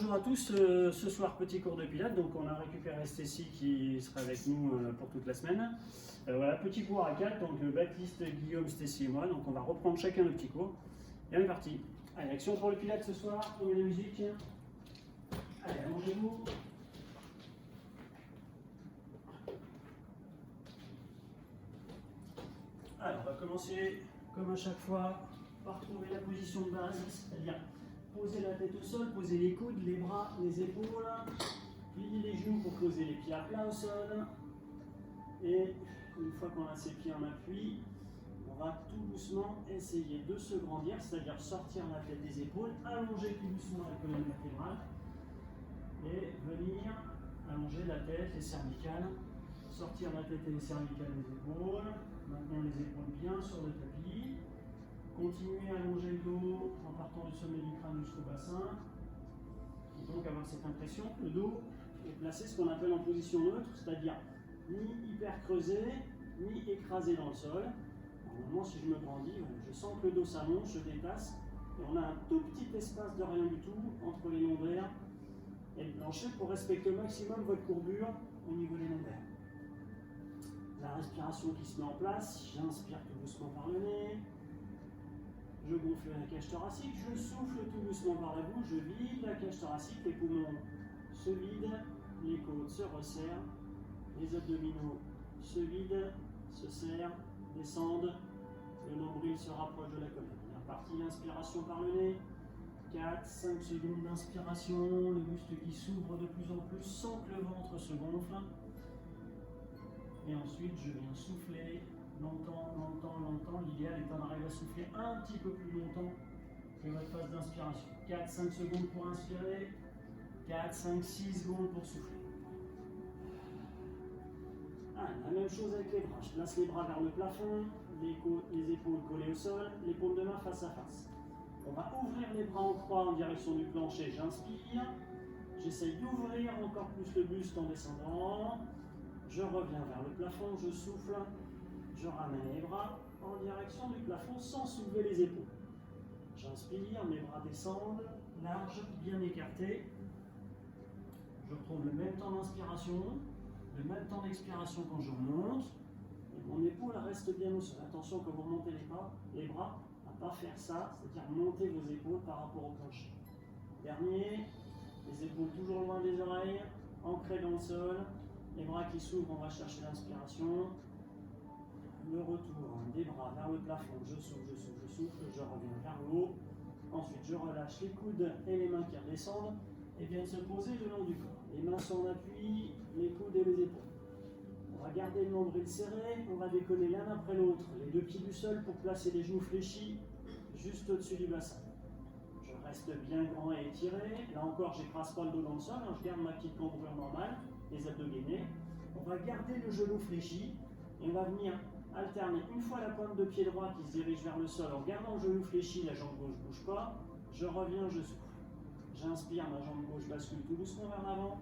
bonjour à tous. Ce soir, petit cours de pilates. Donc, on a récupéré Stécie qui sera avec nous pour toute la semaine. Voilà, petit cours à 4. Donc, Baptiste, Guillaume, Stécie et moi. Donc, on va reprendre chacun le petit cours. Et on est parti. Allez, action pour le pilates ce soir. On met la musique. Allez, allongez-vous. Alors, on va commencer comme à chaque fois par trouver la position de base, c'est-à-dire poser la tête au sol, poser les coudes, les bras, les épaules, plier les genoux pour poser les pieds à plat au sol. Et une fois qu'on a ses pieds en appui, on va tout doucement essayer de se grandir, c'est-à-dire sortir la tête des épaules, allonger tout doucement la colonne vertébrale et venir allonger la tête, les cervicales, sortir la tête et les cervicales des épaules, maintenir les épaules bien sur le tapis. Continuez à allonger le dos en partant du sommet du crâne jusqu'au bassin. Et donc avoir cette impression que le dos est placé ce qu'on appelle en position neutre, c'est-à-dire ni hyper creusé, ni écrasé dans le sol. Normalement, si je me grandis, je sens que le dos s'allonge, je détasse, et on a un tout petit espace de rien du tout entre les lombaires et le plancher pour respecter au maximum votre courbure au niveau des lombaires. La respiration qui se met en place, j'inspire tout doucement par le nez. Je gonfle la cage thoracique, je souffle tout doucement par la bouche, je vide la cage thoracique, les poumons se vident, les côtes se resserrent, les abdominaux se vident, se serrent, descendent, le nombril se rapproche de la colonne. On est reparti, l'inspiration par le nez, 4-5 secondes d'inspiration, le buste qui s'ouvre de plus en plus sans que le ventre se gonfle. Et ensuite, je viens souffler. Longtemps. L'idéal est d'arriver à souffler un petit peu plus longtemps que votre phase d'inspiration. 4-5 secondes pour inspirer, 4-5-6 secondes pour souffler. La même chose avec les bras. Je place les bras vers le plafond, les épaules collées au sol, les paumes de main face à face. On va ouvrir les bras en croix en direction du plancher. J'inspire, j'essaye d'ouvrir encore plus le buste en descendant. Je reviens vers le plafond, je souffle. Je ramène les bras en direction du plafond sans soulever les épaules. J'inspire, mes bras descendent, larges, bien écartés. Je retrouve le même temps d'inspiration, le même temps d'expiration quand je remonte. Et mon épaule reste bien au sol. Attention quand vous remontez les bras, à ne pas faire ça, c'est-à-dire monter vos épaules par rapport au plancher. Dernier, les épaules toujours loin des oreilles, ancrées dans le sol, les bras qui s'ouvrent, on va chercher l'inspiration. Le retour des bras vers le plafond, je souffle, je reviens vers le haut. Ensuite, je relâche les coudes et les mains qui redescendent et viennent se poser le long du corps. Les mains sont en appui, les coudes et les épaules. On va garder le nombril serré, on va décoller l'un après l'autre, les deux pieds du sol pour placer les genoux fléchis juste au-dessus du bassin. Je reste bien grand et étiré. Là encore, je n'écrase pas le dos dans le sol, je garde ma petite cambrure normale, les abdos gainés. On va garder le genou fléchi et on va venir alterner une fois la pointe de pied droit qui se dirige vers le sol en gardant le genou fléchi, la jambe gauche ne bouge pas. Je reviens, je souffle. J'inspire, ma jambe gauche bascule tout doucement vers l'avant.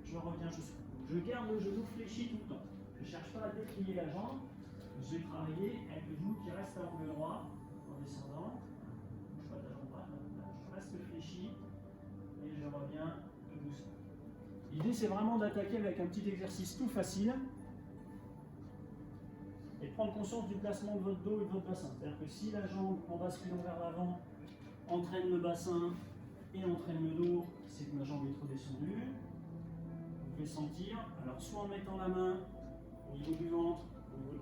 Je reviens, je souffle. Je garde le genou fléchi tout le temps. Je ne cherche pas à déplier la jambe. Je vais travailler avec le genou qui reste à l'angle droit en descendant. Je ne bouge pas de la jambe droite, je reste fléchi et je reviens tout doucement. L'idée c'est vraiment d'attaquer avec un petit exercice tout facile. Et prendre conscience du placement de votre dos et de votre bassin. C'est-à-dire que si la jambe en basculant vers l'avant entraîne le bassin et entraîne le dos, c'est que ma jambe est trop descendue. Vous pouvez sentir, alors soit en mettant la main au niveau du ventre, au niveau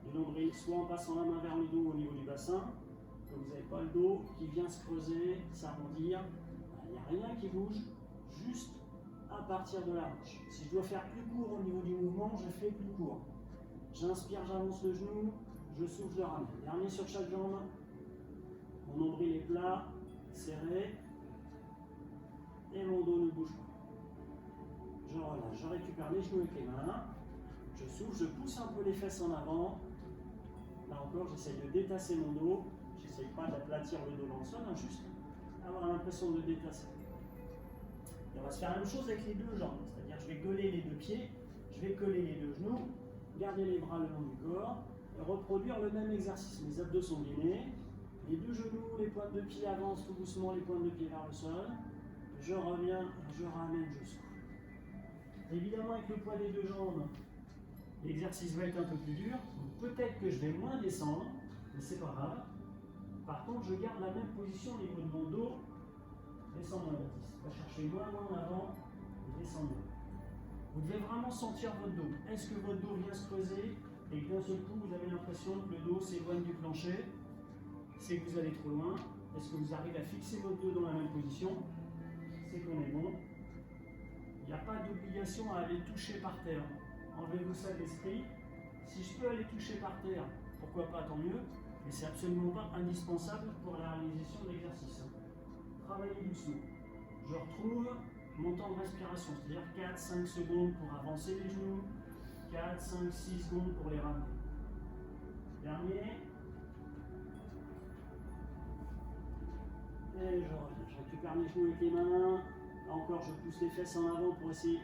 du nombril, soit en passant la main vers le dos au niveau du bassin, donc vous n'avez pas le dos qui vient se creuser, s'arrondir, il n'y a rien qui bouge, juste à partir de la hanche. Si je dois faire plus court au niveau du mouvement, je fais plus court. J'inspire, j'avance le genou, je souffle, je ramène. Dernier sur chaque jambe. Mon nombril est plat, serré. Et mon dos ne bouge pas. Je relâche, je récupère les genoux avec les mains. Je souffle, je pousse un peu les fesses en avant. Là encore, j'essaye de détasser mon dos. J'essaye pas d'aplatir le dos dans le sol, juste avoir l'impression de détasser. Et on va se faire la même chose avec les deux jambes. C'est-à-dire, je vais coller les deux pieds, je vais coller les deux genoux. Garder les bras le long du corps et reproduire le même exercice. Les abdos sont gainés, les deux genoux, les pointes de pied avancent tout doucement, les pointes de pied vers le sol. je reviens, je ramène, je souffle. Évidemment, avec le poids des deux jambes, l'exercice va être un peu plus dur. Peut-être que je vais moins descendre, mais c'est pas grave. Par contre, je garde la même position au niveau de mon dos. Descends moins, Baptiste. Va chercher moins en avant et descends moins. Vous devez vraiment sentir votre dos. Est-ce que votre dos vient se creuser et que d'un seul coup, vous avez l'impression que le dos s'éloigne du plancher? C'est que vous allez trop loin. Est-ce que vous arrivez à fixer votre dos dans la même position? C'est qu'on est bon. Il n'y a pas d'obligation à aller toucher par terre. Enlevez-vous ça de l'esprit. Si je peux aller toucher par terre, pourquoi pas, tant mieux. Mais c'est absolument pas indispensable pour la réalisation de l'exercice. Travaillez doucement. Je retrouve mon temps de respiration, c'est-à-dire 4-5 secondes pour avancer les genoux, 4, 5, 6 secondes pour les ramener. Dernier. Et je reviens. Je récupère mes genoux avec les mains. Là encore, je pousse les fesses en avant pour essayer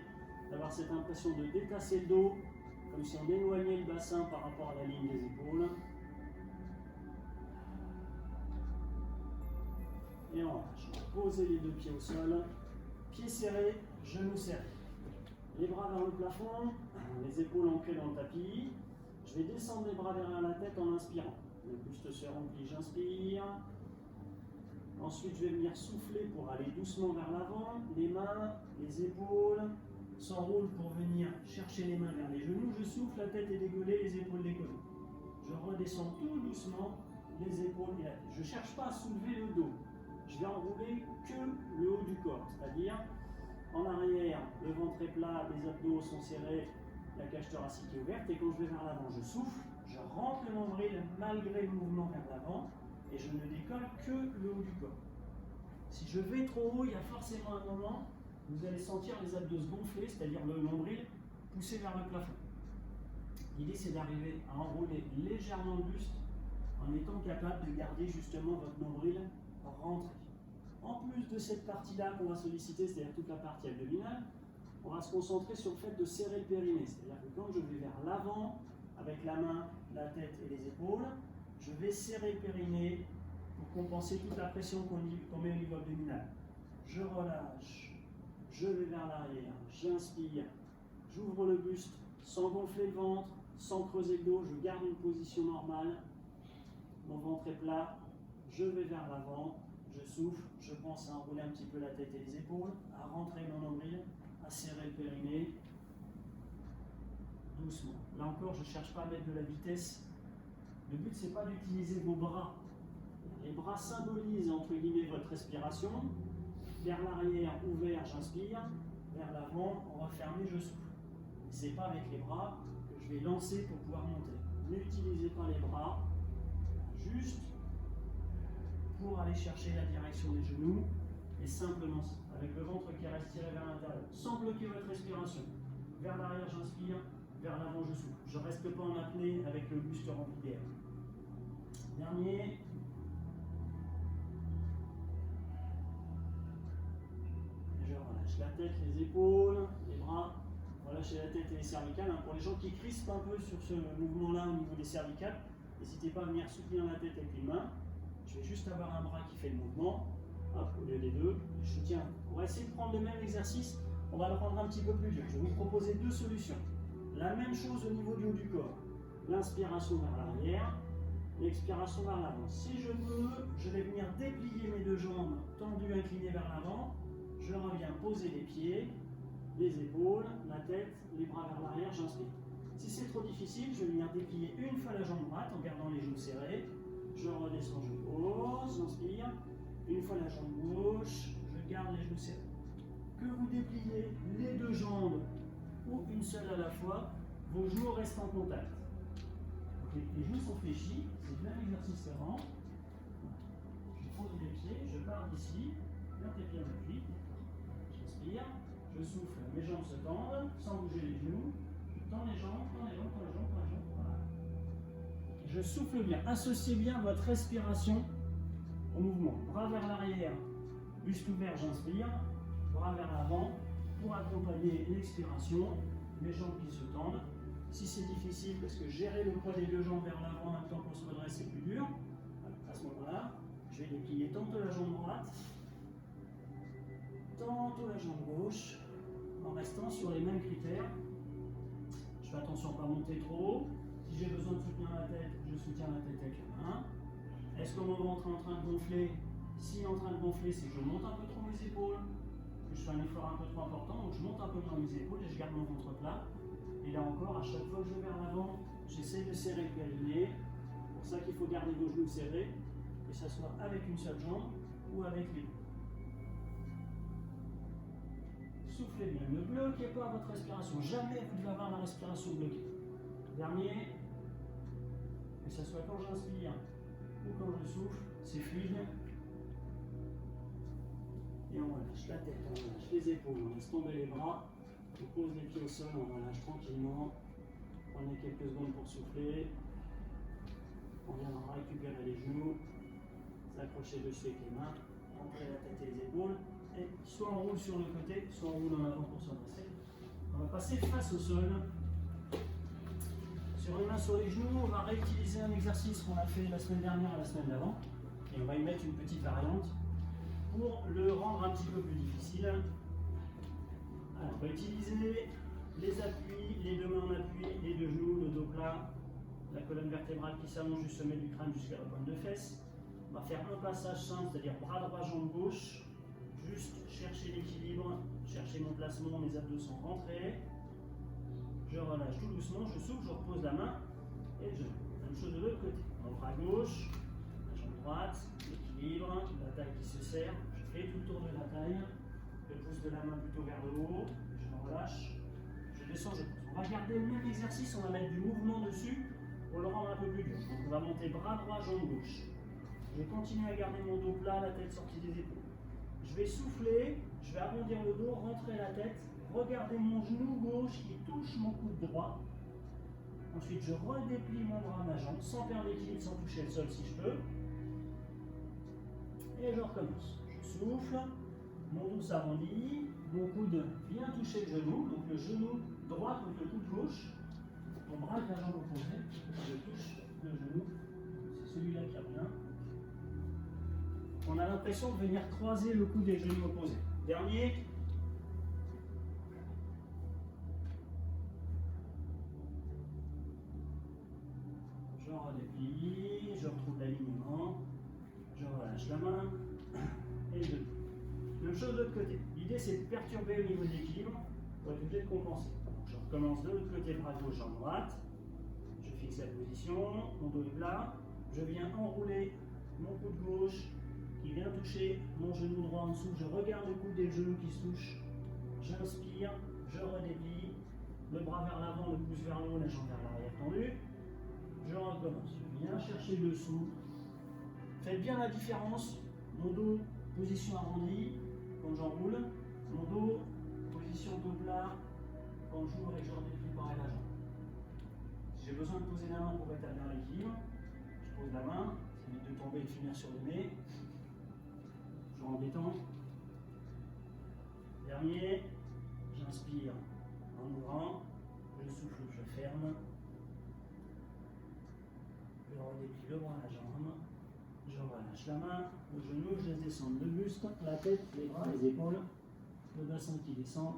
d'avoir cette impression de détasser le dos, comme si on éloignait le bassin par rapport à la ligne des épaules. Et on relâche. Posez les deux pieds au sol. Pieds serrés, genoux serrés. Les bras vers le plafond, les épaules ancrées dans le tapis. Je vais descendre les bras derrière la tête en inspirant. Le buste se remplit, j'inspire. Ensuite, je vais venir souffler pour aller doucement vers l'avant. Les mains, les épaules s'enroulent pour venir chercher les mains vers les genoux. Je souffle, la tête est décollée, les épaules décollées. Je redescends tout doucement, les épaules et la tête. Je ne cherche pas à soulever le dos. Je vais enrouler que le haut du corps, c'est-à-dire en arrière, le ventre est plat, les abdos sont serrés, la cage thoracique est ouverte. Et quand je vais vers l'avant, je souffle, je rentre le nombril malgré le mouvement vers l'avant. Et je ne décolle que le haut du corps. Si je vais trop haut, il y a forcément un moment où vous allez sentir les abdos se gonfler, c'est-à-dire le nombril pousser vers le plafond. L'idée, c'est d'arriver à enrouler légèrement le buste en étant capable de garder justement votre nombril rentré. En plus de cette partie-là qu'on va solliciter, c'est-à-dire toute la partie abdominale, on va se concentrer sur le fait de serrer le périnée. C'est-à-dire que quand je vais vers l'avant, avec la main, la tête et les épaules, je vais serrer le périnée pour compenser toute la pression qu'on met au niveau abdominal. Je relâche, je vais vers l'arrière, j'inspire, j'ouvre le buste sans gonfler le ventre, sans creuser le dos, je garde une position normale. Mon ventre est plat, je vais vers l'avant, je souffle, je pense à enrouler un petit peu la tête et les épaules, à rentrer mon nombril, à serrer le périnée, doucement. Là encore, je ne cherche pas à mettre de la vitesse. Le but, ce n'est pas d'utiliser vos bras. Les bras symbolisent, entre guillemets, votre respiration. Vers l'arrière, ouvert, j'inspire. Vers l'avant, refermé, je souffle. Ce n'est pas avec les bras que je vais lancer pour pouvoir monter. N'utilisez pas les bras, juste pour aller chercher la direction des genoux, et simplement avec le ventre qui reste tiré vers l'intérieur, sans bloquer votre respiration. Vers l'arrière, j'inspire. Vers l'avant, je souffle. Je ne reste pas en apnée avec le buste rempli d'air. Dernier. Et je relâche la tête, les épaules, les bras. Relâchez la tête et les cervicales. Pour les gens qui crispent un peu sur ce mouvement-là au niveau des cervicales, n'hésitez pas à venir soutenir la tête avec les mains. Je vais juste avoir un bras qui fait le mouvement. Hop, au lieu des deux, je soutiens. On va essayer de prendre le même exercice. On va le rendre un petit peu plus dur. Je vais vous proposer deux solutions. La même chose au niveau du haut du corps. L'inspiration vers l'arrière, l'expiration vers l'avant. Si je veux, je vais venir déplier mes deux jambes tendues, inclinées vers l'avant. Je reviens poser les pieds, les épaules, la tête, les bras vers l'arrière, j'inspire. Si c'est trop difficile, je vais venir déplier une fois la jambe droite en gardant les genoux serrés. Je redescends, je pose, j'inspire. Une fois la jambe gauche, je garde les genoux serrés. Que vous dépliez les deux jambes ou une seule à la fois, vos genoux restent en contact. Les genoux sont fléchis, c'est bien l'exercice avant. Je pose les pieds, je pars d'ici, garde les pieds à l'appui. J'inspire, je souffle, mes jambes se tendent, sans bouger les genoux. Tends les jambes, tends les jambes, tends les jambes, tends les jambes. Voilà. Je souffle bien, associez bien votre respiration au mouvement. Bras vers l'arrière, buste ouvert, j'inspire. Bras vers l'avant pour accompagner l'expiration, mes jambes qui se tendent. Si c'est difficile, parce que gérer le poids des deux jambes vers l'avant en même temps qu'on se redresse, c'est plus dur, à ce moment-là, je vais déplier tantôt la jambe droite, tantôt la jambe gauche, en restant sur les mêmes critères. Je fais attention à ne pas monter trop haut. Si j'ai besoin de soutenir la tête, je soutiens la tête avec la main. Est-ce que mon ventre est en train de gonfler? S'il est en train de gonfler, c'est que je monte un peu trop mes épaules, que je fais un effort un peu trop important, donc je monte un peu moins mes épaules et je garde mon ventre plat. Et là encore, à chaque fois que je vais vers l'avant, j'essaie de serrer le périnée. C'est pour ça qu'il faut garder vos genoux serrés, que ce soit avec une seule jambe ou avec les deux. Soufflez bien, ne bloquez pas votre respiration, jamais vous devez avoir la respiration bloquée. Dernier, que ce soit quand j'inspire ou quand je souffle, c'est fluide. Et on relâche la tête, on relâche les épaules, on laisse tomber les bras, on pose les pieds au sol, on relâche tranquillement. Prenez quelques secondes pour souffler. On viendra récupérer les genoux, s'accrocher dessus avec les mains, rentrer la tête et les épaules. Et soit on roule sur le côté, soit on roule en avant pour se redresser. On va passer face au sol. Sur les mains sur les genoux, on va réutiliser un exercice qu'on a fait la semaine dernière et la semaine d'avant. Et on va y mettre une petite variante pour le rendre un petit peu plus difficile. Alors, on va utiliser les appuis, les deux mains en appui, les deux genoux, le dos plat, la colonne vertébrale qui s'allonge du sommet du crâne jusqu'à la pointe de fesse. On va faire un passage simple, c'est-à-dire bras droit, jambe gauche. Juste chercher l'équilibre, chercher mon placement, mes abdos sont rentrés. Je relâche tout doucement, je souffle, je repose la main et je. Même chose de l'autre côté. Mon bras gauche, la jambe droite, l'équilibre, la taille qui se serre. Je fais tout le tour de la taille. Le pouce de la main plutôt vers le haut. Je relâche. Je descends, je pose. On va garder le même exercice, on va mettre du mouvement dessus pour le rendre un peu plus dur. Donc on va monter bras droit, jambe gauche. Je vais continuer à garder mon dos plat, la tête sortie des épaules. Je vais souffler, je vais arrondir le dos, rentrer la tête, regarder mon genou gauche qui touche mon coude droit. Ensuite, je redéplie mon bras, ma jambe, sans perdre l'équilibre, sans toucher le sol si je peux. Et je recommence. Je souffle, mon dos s'arrondit, mon coude vient toucher le genou, donc le genou droit contre le coude gauche. Mon bras avec la jambe opposée, je touche le genou, c'est celui-là qui revient. On a l'impression de venir croiser le coude des genoux opposés. Dernier. Je redéplie, je retrouve l'alignement, je relâche la main et je plie. Même chose de l'autre côté. L'idée c'est de perturber au niveau de l'équilibre pour être obligé de compenser. Donc, je recommence de l'autre côté, bras gauche, jambe droite. Je fixe la position, mon dos est plat. Je viens enrouler mon coude gauche qui vient toucher mon genou droit en dessous. Je regarde le coude et le genou qui se touchent. J'inspire, je redéplie. Le bras vers l'avant, le pouce vers le haut, la jambe vers l'arrière tendue. Je recommence. Je viens chercher le dessous. Faites bien la différence. Mon dos, position arrondie quand j'enroule. Mon dos, position dos plat quand j'ouvre et que je redéplie pareil la jambe. Si j'ai besoin de poser la main pour rétablir l'équilibre, je pose la main. Ça évite de tomber et de finir sur le nez. En détend. Dernier, j'inspire en ouvrant, je souffle, je ferme, je redéplie le bras, la jambe, je relâche la main, le genou, je laisse descendre le buste, la tête, les bras, les épaules, le bassin qui descend.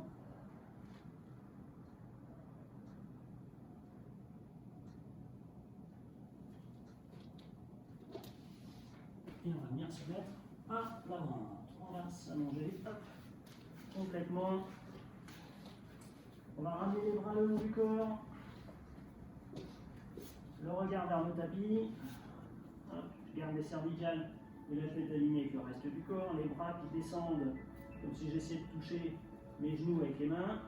Et on va venir se mettre à l'avant. On va s'allonger, hop, complètement. On va ramener les bras le long du corps. Le regard vers le tapis. Hop, je garde les cervicales et la tête alignée avec le reste du corps. Les bras qui descendent comme si j'essayais de toucher mes genoux avec les mains.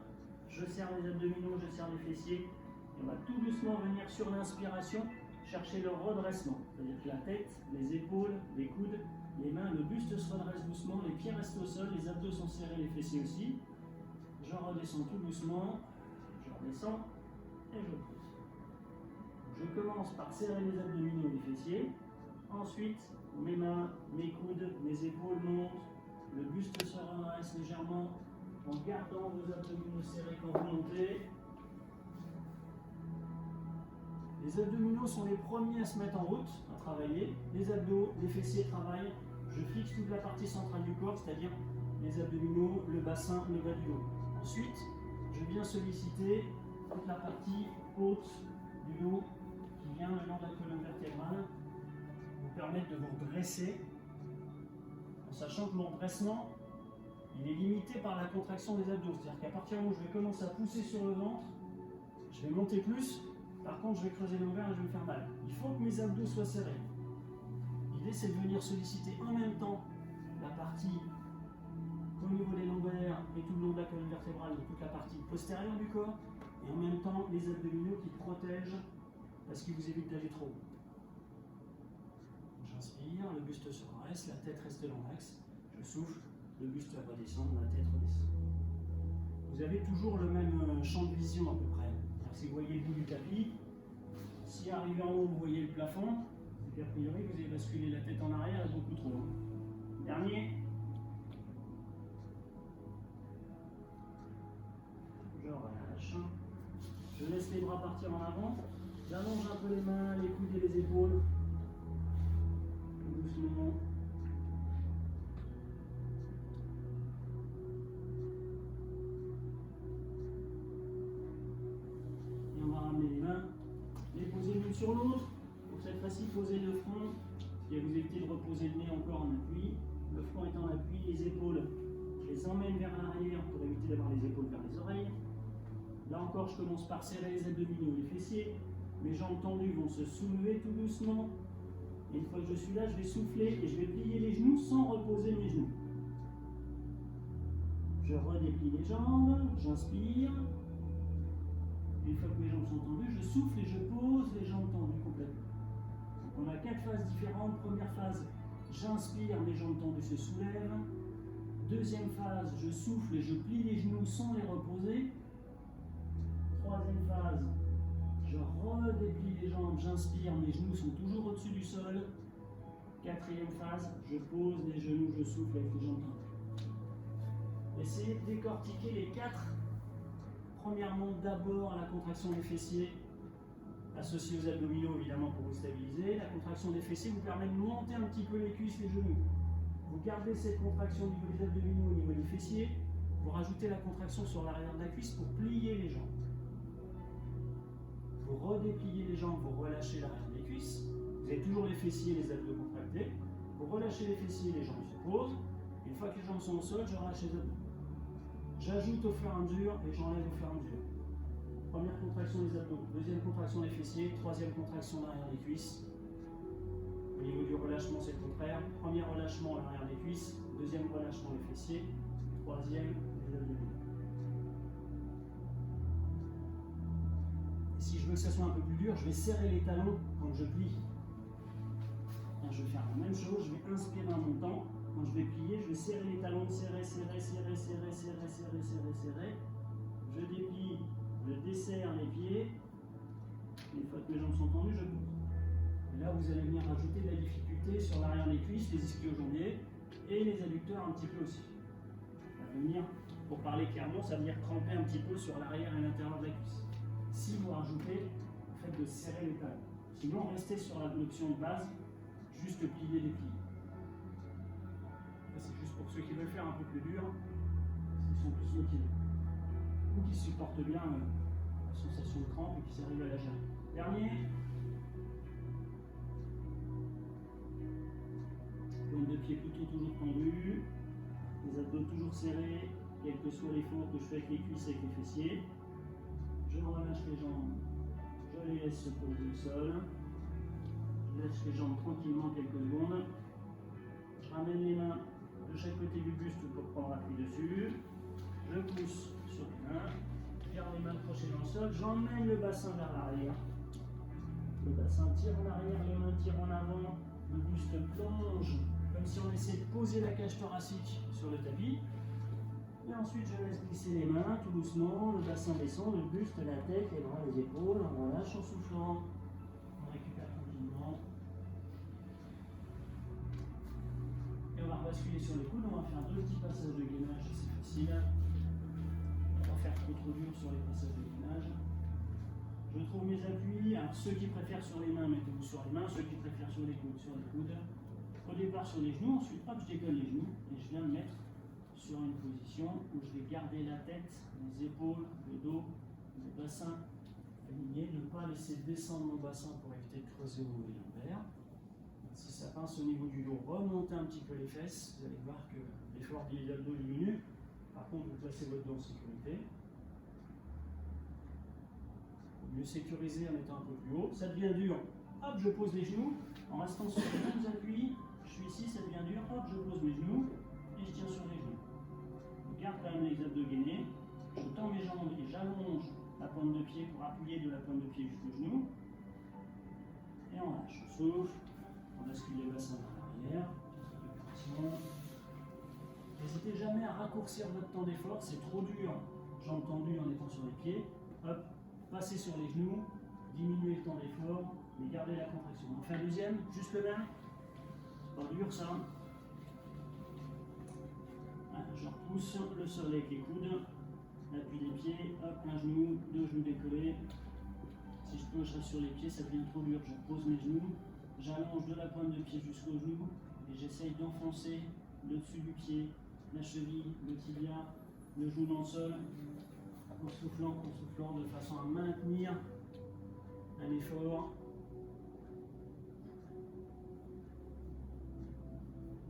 Je serre les abdominaux, je serre les fessiers. Et on va tout doucement venir sur l'inspiration chercher le redressement. C'est-à-dire que la tête, les épaules, les coudes, les mains, le buste se redresse doucement, les pieds restent au sol, les abdos sont serrés, les fessiers aussi. Je redescends tout doucement, je redescends et je pose. Je commence par serrer les abdominaux et les fessiers. Ensuite, mes mains, mes coudes, mes épaules montent, le buste se redresse légèrement en gardant vos abdominaux serrés quand vous montez. Les abdominaux sont les premiers à se mettre en route, à travailler. Les abdos, les fessiers travaillent. Je fixe toute la partie centrale du corps, c'est-à-dire les abdominaux, le bassin, le bas du dos. Ensuite, je viens solliciter toute la partie haute du dos qui vient le long de la colonne vertébrale, vous permettre de vous redresser, en sachant que mon dressement, il est limité par la contraction des abdos. C'est-à-dire qu'à partir du moment où je vais commencer à pousser sur le ventre, je vais monter plus, par contre je vais creuser l'ovaire et je vais me faire mal. Il faut que mes abdos soient serrés. L'idée c'est de venir solliciter en même temps la partie au niveau des lombaires et tout le long de la colonne vertébrale, donc toute la partie postérieure du corps, et en même temps les abdominaux qui protègent parce qu'ils vous évitent d'aller trop haut. J'inspire, le buste se redresse, la tête reste dans l'axe, je souffle, le buste va redescendre, la tête redescend. Vous avez toujours le même champ de vision à peu près. Si vous voyez le bout du tapis, si arrivé en haut vous voyez le plafond, c'est qu'a priori vous avez basculé la tête en arrière et beaucoup trop. Dernier. Je relâche. Je laisse les bras partir en avant. J'allonge un peu les mains, les coudes et les épaules. Tout doucement. Et on va ramener les mains, les poser l'une sur l'autre. Pour cette fois-ci, poser le front, ce qui va vous éviter de reposer le nez encore en appui. Le front est en appui, les épaules, je les emmène vers l'arrière pour éviter d'avoir les épaules vers les oreilles. Là encore, je commence par serrer les abdominaux et les fessiers. Mes jambes tendues vont se soulever tout doucement. Et une fois que je suis là, je vais souffler et je vais plier les genoux sans reposer mes genoux. Je redéplie les jambes, j'inspire. Une fois que mes jambes sont tendues, je souffle et je pose les jambes tendues complètement. Donc on a 4 phases différentes. Première phase, j'inspire, mes jambes tendues se soulèvent. Deuxième phase, je souffle et je plie les genoux sans les reposer. Troisième phase, je redéplie les jambes, j'inspire, mes genoux sont toujours au-dessus du sol. Quatrième phase, je pose les genoux, je souffle avec les jambes tendues. Essayez de décortiquer les 4. Premièrement, d'abord la contraction des fessiers, associée aux abdominaux évidemment pour vous stabiliser. La contraction des fessiers vous permet de monter un petit peu les cuisses, les genoux. Vous gardez cette contraction au niveau des abdominaux, au niveau des fessiers. Vous rajoutez la contraction sur l'arrière de la cuisse pour plier les jambes. Vous redépliez les jambes, vous relâchez l'arrière des cuisses. Vous avez toujours les fessiers et les abdos contractés. Vous relâchez les fessiers, les jambes se posent. Une fois que les jambes sont au sol, je relâche les abdos. J'ajoute au fur et à mesure et j'enlève au fur et à mesure. Première contraction des abdos, deuxième contraction des fessiers, troisième contraction l'arrière des cuisses. Au niveau du relâchement, c'est le contraire. Premier relâchement l'arrière des cuisses, deuxième relâchement les fessiers, troisième les abdominaux. Et si je veux que ça soit un peu plus dur, je vais serrer les talons quand je plie. Et je vais faire la même chose, je vais inspirer en montant. Quand je vais plier, je vais serrer les talons, serrer, serrer, serrer, serrer, serrer, serrer, serrer, serrer. Je déplie, je desserre les pieds. Une fois que mes jambes sont tendues, je bouge. Et là, vous allez venir rajouter de la difficulté sur l'arrière des cuisses, les ischio-jambiers et les adducteurs un petit peu aussi. Ça va venir, pour parler clairement, ça va venir cramper un petit peu sur l'arrière et l'intérieur de la cuisse. Si vous rajoutez le fait de serrer les talons. Sinon, restez sur l'option de base, juste plier les pieds. C'est juste pour ceux qui veulent faire un peu plus dur, parce qu'ils sont plus motivés. Ou qui supportent bien la sensation de crampe et qui s'arrivent à la gérer. Dernier. Pointe de pied plutôt toujours tendue. Les abdos toujours serrés, quels que soient les fautes que je fais avec les cuisses et avec les fessiers. Je relâche les jambes, je les laisse se poser au sol. Je laisse les jambes tranquillement quelques secondes. Je ramène les mains de chaque côté du buste pour prendre appui dessus. Je pousse sur les mains, je garde les mains accrochées dans le sol, j'emmène le bassin vers l'arrière. Le bassin tire en arrière, les mains tirent en avant, le buste plonge, comme si on essayait de poser la cage thoracique sur le tapis. Et ensuite je laisse glisser les mains tout doucement, le bassin descend, le buste, la tête, les bras, les épaules, on relâche en soufflant, on récupère tranquillement. Et on va basculer sur les coudes, on va faire 2 petits passages de gainage, c'est facile. On va faire trop dur sur les passages de gainage. Je trouve mes appuis, alors ceux qui préfèrent sur les mains, mettez-vous sur les mains, ceux qui préfèrent sur les coudes, sur les coudes. Au départ sur les genoux, ensuite hop, je décolle les genoux et je viens me mettre sur une position où je vais garder la tête, les épaules, le dos, le bassin aligné, ne pas laisser descendre mon bassin pour éviter de creuser au mauvais lombaire. Si ça pince au niveau du dos, remontez un petit peu les fesses, vous allez voir que l'effort des abdos diminue. Par contre, vous placez votre dos en sécurité. Mieux sécuriser en étant un peu plus haut. Ça devient dur. Hop, je pose les genoux. En restant sur les mêmes appuis, je suis ici, ça devient dur. Hop, je pose mes genoux et je tiens sur les genoux. Je garde quand même les abdos gainés. Je tends mes jambes et j'allonge la pointe de pied pour appuyer de la pointe de pied jusqu'au genou. Et on lâche. Je souffle. On bascule les bassins vers l'arrière. N'hésitez jamais à raccourcir votre temps d'effort. C'est trop dur. Jambes tendues en étant sur les pieds. Hop. Passez sur les genoux, diminuez le temps d'effort, mais gardez la contraction. On fait un deuxième, juste le même. C'est pas dur ça. Voilà, je repousse le sol avec les coudes, l'appui des pieds, hop, un genou, deux genoux décollés. Si je peux, je reste sur les pieds, ça devient trop dur. Je pose mes genoux, j'allonge de la pointe de pied jusqu'au genou et j'essaye d'enfoncer le dessus du pied, la cheville, le tibia, le genou dans le sol. En soufflant, de façon à maintenir un effort.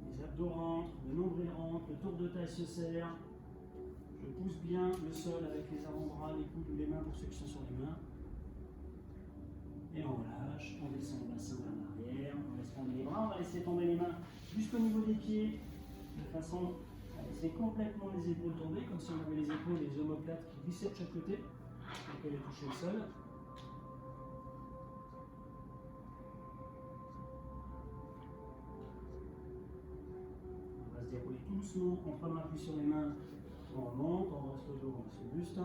Les abdos rentrent, le nombril rentre, le tour de taille se serre. Je pousse bien le sol avec les avant-bras, les coudes ou les mains pour ceux qui sont sur les mains. Et on relâche, on descend le bassin vers l'arrière, on laisse tomber les bras, on va laisser tomber les mains jusqu'au niveau des pieds, de façon à laisser complètement les épaules tomber, comme si on avait les épaules et les omoplates qui glissaient de chaque côté, donc elle est touchée au sol. On va se dérouler tout doucement, on prend l'appui sur les mains, on remonte, on reste le dos, on reste le buste.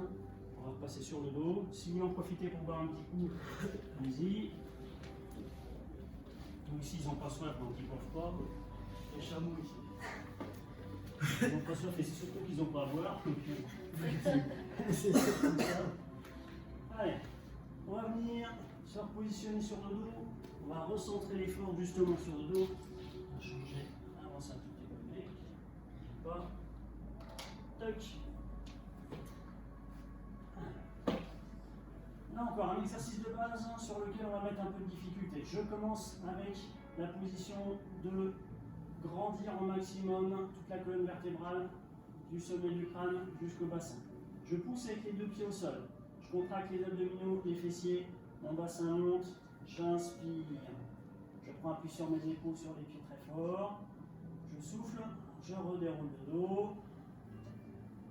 On va passer sur le dos. Si vous voulez en profiter pour boire un petit coup, allez-y. Nous ici, ils n'ont pas soif, donc ils ne boivent pas. Les chameaux ici. Ils n'ont pas soif et c'est surtout qu'ils n'ont pas à boire. C'est comme ça. Allez, on va venir se repositionner sur le dos. On va recentrer l'effort justement sur le dos. On va changer, avancer un tout petit peu le nez. Pas. Toc. Là encore, un exercice de base sur lequel on va mettre un peu de difficulté. Je commence avec la position de grandir au maximum toute la colonne vertébrale du sommet du crâne jusqu'au bassin. Je pousse avec les deux pieds au sol. Je contracte les abdominaux, les fessiers, mon bassin monte, j'inspire. Je prends appui sur mes épaules, sur les pieds très fort. Je souffle, je redéroule le dos,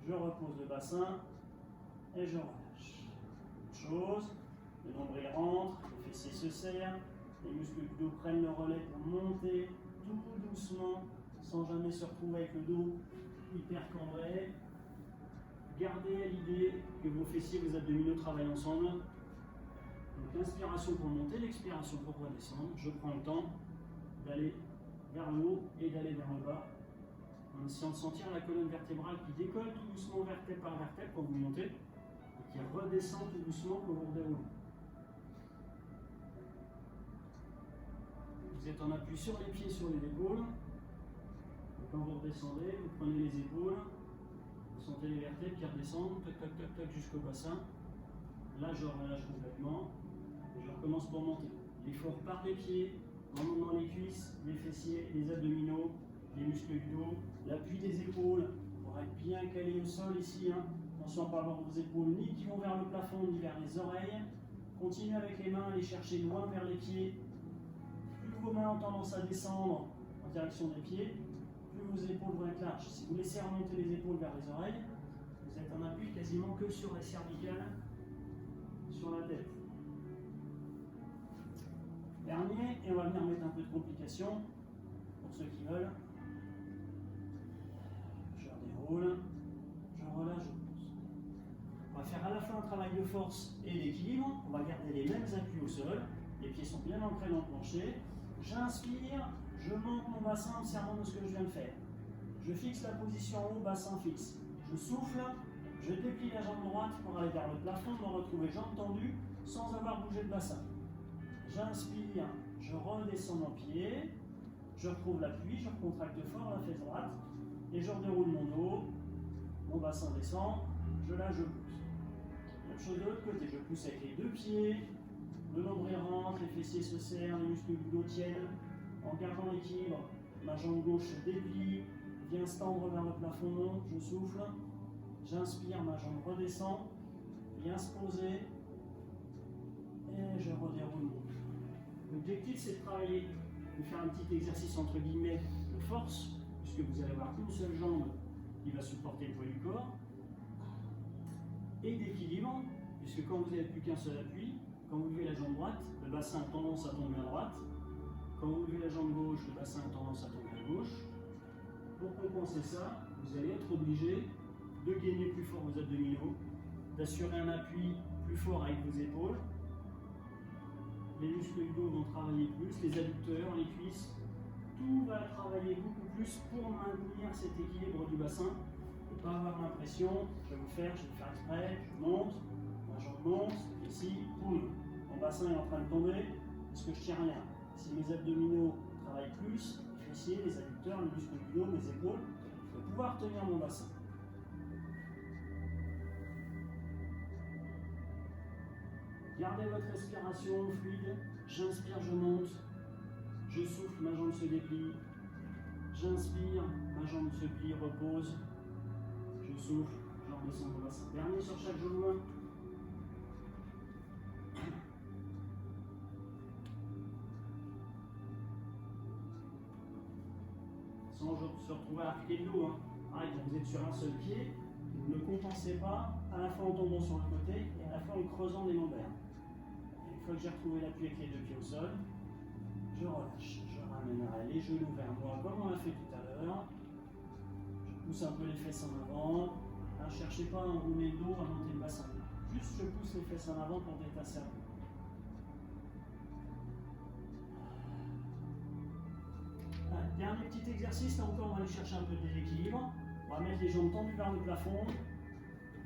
je repose le bassin et je relâche. Chose, le nombril rentre, les fessiers se serrent, les muscles du dos prennent le relais pour monter tout doucement, sans jamais se retrouver avec le dos hyper cambré. Gardez l'idée que vos fessiers et vos abdominaux travaillent ensemble. Donc l'inspiration pour monter, l'expiration pour redescendre. Je prends le temps d'aller vers le haut et d'aller vers le bas, en essayant de sentir la colonne vertébrale qui décolle tout doucement vertèbre par vertèbre quand vous montez, qui redescend tout doucement quand vous redéroulez. Vous êtes en appui sur les pieds, sur les épaules. Et quand vous redescendez, vous prenez les épaules, vous sentez les vertèbres qui redescendent, toc toc toc toc jusqu'au bassin. Là, je relâche complètement et je recommence pour monter. L'effort par les pieds, en montant les cuisses, les fessiers, les abdominaux, les muscles du dos, l'appui des épaules pour être bien calé au sol ici. Attention à ne pas avoir vos épaules ni qui vont vers le plafond ni vers les oreilles. Continuez avec les mains à les chercher loin vers les pieds. Plus vos mains ont tendance à descendre en direction des pieds, plus vos épaules vont être larges. Si vous laissez remonter les épaules vers les oreilles, vous êtes en appui quasiment que sur les cervicales, sur la tête. Dernier, et on va venir mettre un peu de complication pour ceux qui veulent. Je redéroule, je relâche, je pousse. On va faire à la fois un travail de force et d'équilibre. On va garder les mêmes appuis au sol. Les pieds sont bien ancrés dans le plancher. J'inspire, je monte mon bassin en servant de ce que je viens de faire. Je fixe la position en haut, bassin fixe. Je souffle, je déplie la jambe droite pour aller vers le plafond, me retrouver jambes tendues sans avoir bougé de bassin. J'inspire, je redescends mon pied, je retrouve l'appui, je recontracte fort la fesse droite. et je redéroule mon dos, mon bassin descend, je lâche, je pousse. Même chose de l'autre côté, je pousse avec les deux pieds, le nombril rentre, les fessiers se serrent, les muscles du dos tiennent, en gardant l'équilibre, ma jambe gauche se déplie, vient se tendre vers le plafond, je souffle, j'inspire, ma jambe redescend, vient se poser, et je redéroule mon dos. L'objectif c'est de travailler, de faire un petit exercice entre guillemets de force, puisque vous allez avoir une seule jambe qui va supporter le poids du corps, et d'équilibre, puisque quand vous n'avez plus qu'un seul appui, quand vous levez la jambe droite, le bassin a tendance à tomber à droite, quand vous levez la jambe gauche, le bassin a tendance à tomber à gauche. Pour compenser ça, vous allez être obligé de gainer plus fort vos abdominaux, d'assurer un appui plus fort avec vos épaules. Les muscles du dos vont travailler plus, les adducteurs, les cuisses, tout va travailler beaucoup plus pour maintenir cet équilibre du bassin et pas avoir l'impression, je vais faire exprès, je monte, ma jambe monte, ici, boum, mon bassin est en train de tomber, parce que je tiens rien. Si mes abdominaux travaillent plus, les fessiers, les adducteurs, les muscles du dos, mes épaules, je vais pouvoir tenir mon bassin. Gardez votre respiration fluide. J'inspire, je monte. Je souffle, ma jambe se déplie. J'inspire, ma jambe se plie, repose. Je souffle, je redescends mon bassin. Dernier sur chaque genou. Sans se retrouver à appliquer le dos. Pareil, quand vous êtes sur un seul pied, vous ne compensez pas à la fois en tombant sur le côté et à la fois en creusant des lombaires. Une fois que j'ai retrouvé l'appui avec les deux pieds au sol, je relâche, je ramènerai les genoux vers moi comme on l'a fait tout à l'heure. Je pousse un peu les fesses en avant. Ne cherchez pas à enrouler le dos, à monter le bassin. Juste je pousse les fesses en avant pour détasser un peu. Dernier petit exercice, là encore on va aller chercher un peu de déséquilibre. On va mettre les jambes tendues vers le plafond,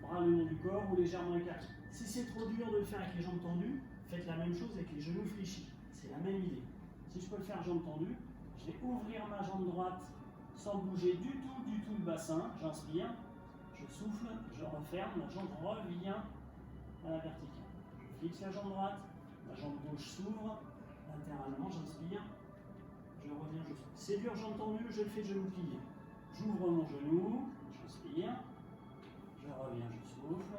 bras le long du corps ou légèrement écartés. Si c'est trop dur de le faire avec les jambes tendues, faites la même chose avec les genoux fléchis. C'est la même idée. Si je peux le faire jambes tendues, je vais ouvrir ma jambe droite sans bouger du tout le bassin. J'inspire, je souffle, je referme, ma jambe revient à la verticale. Je fixe la jambe droite, ma jambe gauche s'ouvre, latéralement j'inspire, je reviens, je souffle. C'est dur, jambes tendues, je le fais de genoux pliés. J'ouvre mon genou, j'inspire, je reviens, je souffle,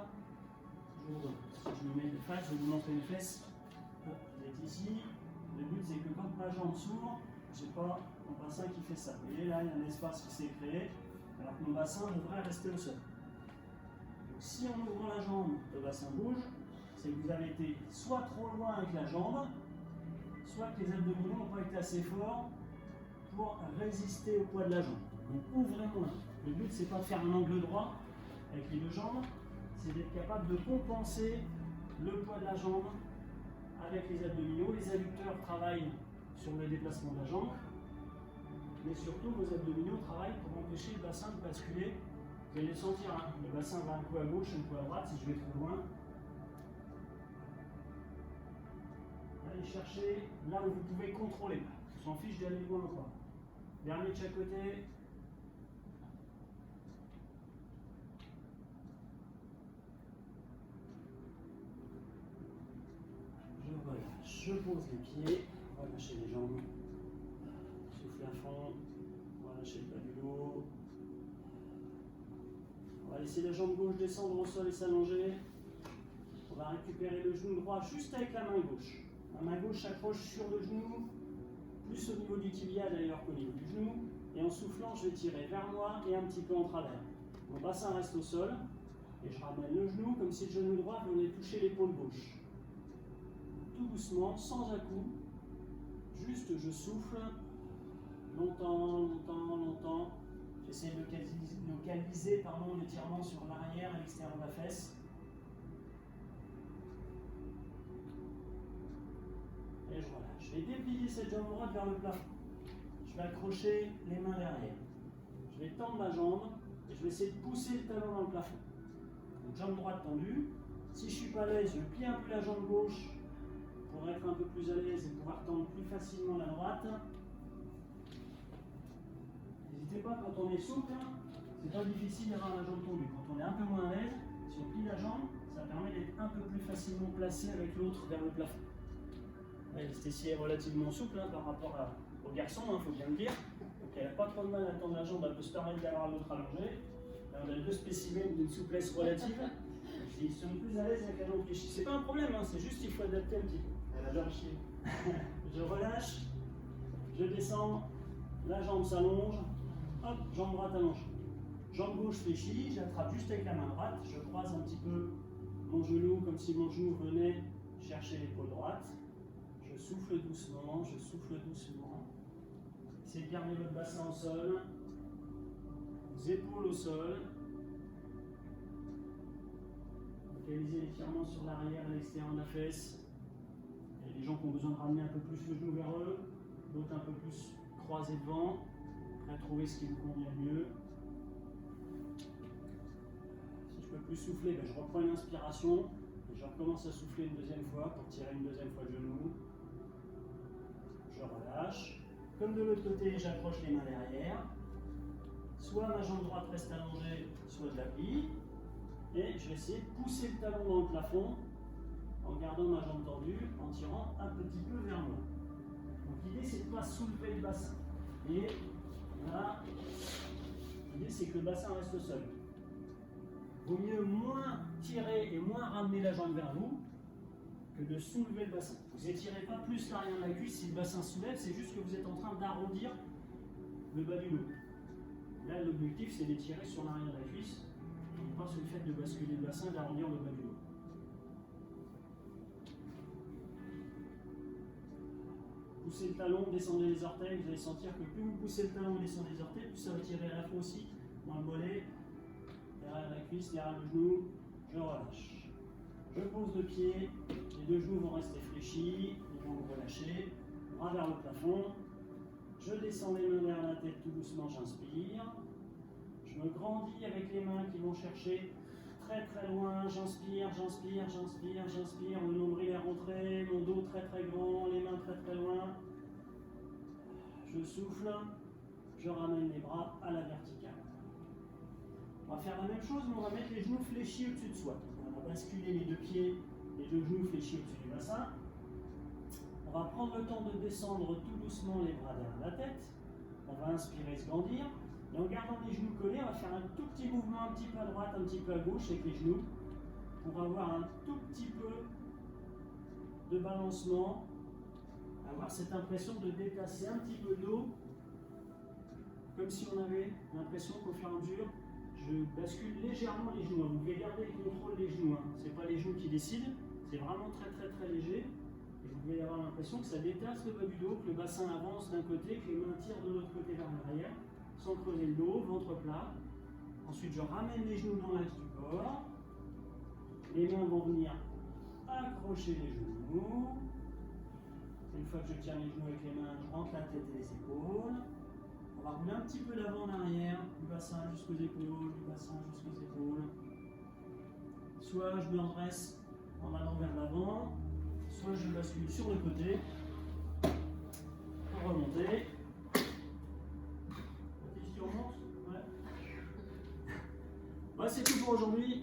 j'ouvre. Si je me mets de face, je vais vous montrer une fesse. Vous êtes ici, le but c'est que quand ma jambe s'ouvre, je n'ai pas mon bassin qui fait ça. Vous voyez là, il y a un espace qui s'est créé, alors que mon bassin devrait rester au sol. Donc si en ouvrant la jambe, le bassin bouge, c'est que vous avez été soit trop loin avec la jambe, soit que les abdominaux n'ont pas été assez forts pour résister au poids de la jambe. Donc ouvrez moins. Le but c'est pas de faire un angle droit avec les deux jambes, c'est d'être capable de compenser le poids de la jambe avec les abdominaux. Les adducteurs travaillent sur le déplacement de la jambe, mais surtout vos abdominaux travaillent pour empêcher le bassin de basculer. Vous allez le sentir, hein. Le bassin va un coup à gauche, un coup à droite si je vais trop loin. Allez chercher là où vous pouvez contrôler. On s'en fiche d'aller loin ou pas. Dernier de chaque côté. Je relâche, je pose les pieds, relâchez les jambes, souffle à fond, relâchez le bas du dos. On va laisser la jambe gauche descendre au sol et s'allonger. On va récupérer le genou droit juste avec la main gauche. La main gauche s'accroche sur le genou, plus au niveau du tibia d'ailleurs qu'au niveau du genou. Et en soufflant, je vais tirer vers moi et un petit peu en travers. Mon bassin reste au sol et je ramène le genou comme si le genou droit venait toucher l'épaule gauche. Tout doucement, sans à-coups, juste je souffle, longtemps. J'essaie de localiser l'étirement sur l'arrière et l'extérieur de la fesse. Et je relâche. Je vais déplier cette jambe droite vers le plafond. Je vais accrocher les mains derrière. Je vais tendre ma jambe et je vais essayer de pousser le talon dans le plafond. Donc jambe droite tendue. Si je ne suis pas à l'aise, je plie un peu la jambe gauche pour être un peu plus à l'aise et pouvoir tendre plus facilement la droite. N'hésitez pas, quand on est souple, c'est pas difficile d'avoir la jambe tendue. Quand on est un peu moins à l'aise, si on plie la jambe, ça permet d'être un peu plus facilement placé avec l'autre vers le plafond. Stécie est relativement souple par rapport au garçon, faut bien le dire. Donc elle n'a pas trop de mal à tendre la jambe, elle peut se permettre d'avoir l'autre allongée. Là, on a deux spécimens d'une souplesse relative. Ils sont plus à l'aise avec la jambe fléchie. C'est pas un problème, c'est juste qu'il faut adapter un petit peu. Elle adore chier. Je relâche, je descends, la jambe s'allonge, hop, jambe droite allonge. Jambe gauche fléchie, j'attrape juste avec la main droite, je croise un petit peu mon genou comme si mon genou venait chercher l'épaule droite. Je souffle doucement, je souffle doucement. Essayez de garder votre bassin au sol, les épaules au sol. Localisez l'étirement sur l'arrière et l'extérieur de la fesse. Il y a des gens qui ont besoin de ramener un peu plus le genou vers eux, d'autres un peu plus croisés devant, prêt à trouver ce qui vous convient le mieux. Si je peux plus souffler, je reprends une inspiration et je recommence à souffler une deuxième fois pour tirer une deuxième fois le genou. Je relâche. Comme de l'autre côté, j'approche les mains derrière. Soit ma jambe droite reste allongée, soit je la plie. Et je vais essayer de pousser le talon dans le plafond en gardant ma jambe tendue, en tirant un petit peu vers moi. Donc l'idée c'est de ne pas soulever le bassin. Et là, l'idée c'est que le bassin reste au sol. Il vaut mieux moins tirer et moins ramener la jambe vers vous que de soulever le bassin. Vous n'étirez pas plus l'arrière de la cuisse si le bassin soulève, c'est juste que vous êtes en train d'arrondir le bas du dos. Là l'objectif c'est d'étirer sur l'arrière de la cuisse. On pas sur le fait de basculer le bassin et d'arrondir le bas du dos. Poussez le talon, descendez les orteils, vous allez sentir que plus vous poussez le talon et descendez les orteils, plus ça va tirer à la fois aussi dans le mollet, derrière la cuisse, derrière le genou. Je relâche. Je pose le pied, les deux genoux vont rester fléchis, les jambes relâchées, bras vers le plafond. Je descends les mains derrière la tête tout doucement, j'inspire. Je me grandis avec les mains qui vont chercher très très loin, j'inspire, j'inspire, j'inspire, j'inspire, mon nombril est rentré, mon dos très très grand, les mains très très loin. Je souffle, je ramène les bras à la verticale. On va faire la même chose, mais on va mettre les genoux fléchis au-dessus de soi. On va basculer les deux pieds, les deux genoux fléchis au-dessus du bassin. On va prendre le temps de descendre tout doucement les bras derrière la tête. On va inspirer, se grandir. Et en gardant les genoux collés, on va faire un tout petit mouvement, un petit peu à droite, un petit peu à gauche avec les genoux, pour avoir un tout petit peu de balancement, avoir cette impression de déplacer un petit peu de dos, comme si on avait l'impression qu'au fur et à mesure, je bascule légèrement les genoux. Vous pouvez garder le contrôle des genoux, ce n'est pas les genoux qui décident, c'est vraiment très très très léger. Et vous pouvez avoir l'impression que ça détache le bas du dos, que le bassin avance d'un côté, que les mains tirent de l'autre côté vers l'arrière. Sans creuser le dos, ventre plat. Ensuite, je ramène les genoux dans l'axe du corps. Les mains vont venir accrocher les genoux. Une fois que je tiens les genoux avec les mains, je rentre la tête et les épaules. On va rouler un petit peu d'avant en arrière, du bassin jusqu'aux épaules, du bassin jusqu'aux épaules. Soit je me redresse en allant vers l'avant, soit je bascule sur le côté pour remonter. Ouais, c'est tout pour aujourd'hui.